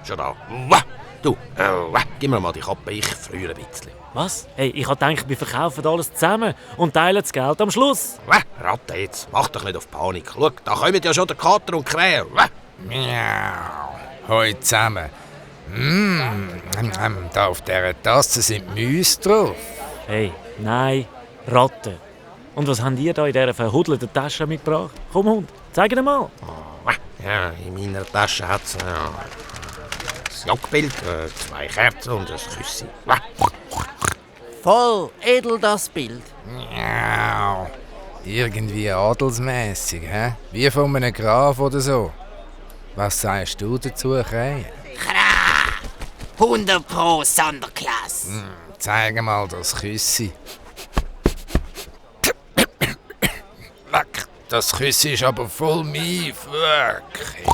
schon da. Du, gib mir mal die Kappe, ich friere ein bisschen. Was? Hey, ich hab gedacht, wir verkaufen alles zusammen und teilen das Geld am Schluss. Ratte jetzt, mach doch nicht auf Panik. Schau, da kommen ja schon der Kater und die Krähe. Miau. Hoi zusammen. Da auf dieser Tasse sind Mäuse drauf. Hey, nein, Ratten. Und was habt ihr da in dieser verhudelten Tasche mitgebracht? Komm, Hund, zeig dir mal. Ja, in meiner Tasche hat es das Jagdbild, 2 Kerzen und ein Küssi. Voll edel das Bild. Miau. Irgendwie adelsmässig, hä? Wie von einem Graf oder so. Was sagst du dazu, Krähe? 100 Pro Sonderklasse. Zeig mal das Küssi. Leck, das Küssi ist aber voll Mief, wirklich.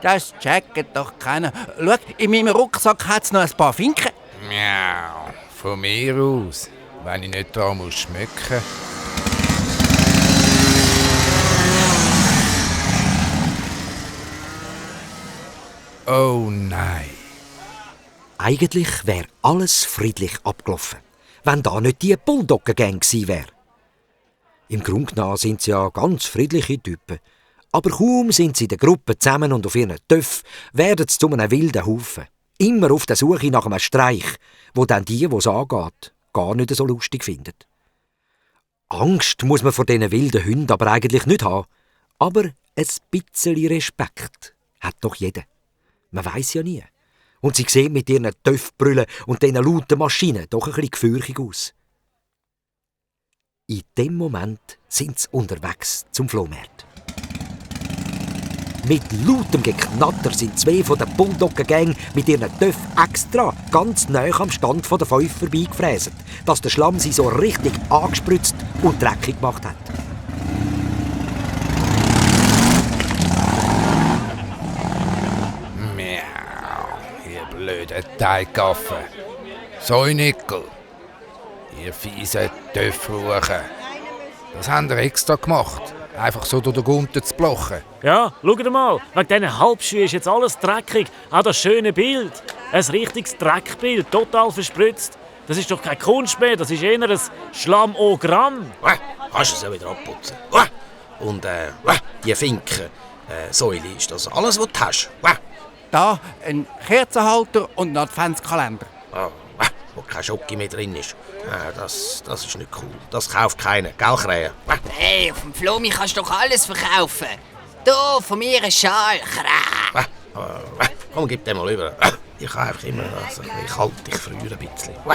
Das checkt doch keiner. Schau, in meinem Rucksack hat es noch ein paar Finken. Miau. Von mir aus, wenn ich nicht dran muss schmecken. Oh nein. Eigentlich wäre alles friedlich abgelaufen, wenn da nicht die Bulldoggen-Gang gewesen wäre. Im Grunde genommen sind sie ja ganz friedliche Typen. Aber kaum sind sie in der Gruppe zusammen und auf ihren Töpfen, werden sie zu einem wilden Haufen. Immer auf der Suche nach einem Streich, wo dann die es angeht, gar nicht so lustig finden. Angst muss man vor diesen wilden Hunden aber eigentlich nicht haben. Aber ein bisschen Respekt hat doch jeder. Man weiss ja nie. Und sie sehen mit ihren Töpfbrüllen und diesen lauten Maschinen doch ein bisschen gefürchtig aus. In dem Moment sind sie unterwegs zum Flohmarkt. Mit lautem Geknatter sind 2 von der Bulldoggen-Gang mit ihren Töpfen extra ganz nahe am Stand der 5 vorbeigefräset, dass der Schlamm sie so richtig angespritzt und dreckig gemacht hat. Blöde Teigaffen. Säunickel. Ihr fiesen Töpfruchen. Das haben wir extra gemacht. Einfach so durch den Gunter zu blochen. Ja, schaut mal, wegen diesen Halbschuhen ist jetzt alles dreckig. Auch das schöne Bild. Ein richtiges Dreckbild, total verspritzt. Das ist doch keine Kunst mehr, das ist eher ein Schlammogramm. Kannst du es ja wieder abputzen. Und die Finken, Säule, ist das alles, was du hast? Da ein Kerzenhalter und ein Adventskalender. Wo kein Schoki mehr drin ist. Das ist nicht cool. Das kauft keiner. Gell, Krähe? Hey, auf dem Flomi kannst du doch alles verkaufen. Da, von mir ein Schal. Komm, gib den mal rüber. Ich habe einfach immer ein bisschen kalt, ich friere ein bisschen.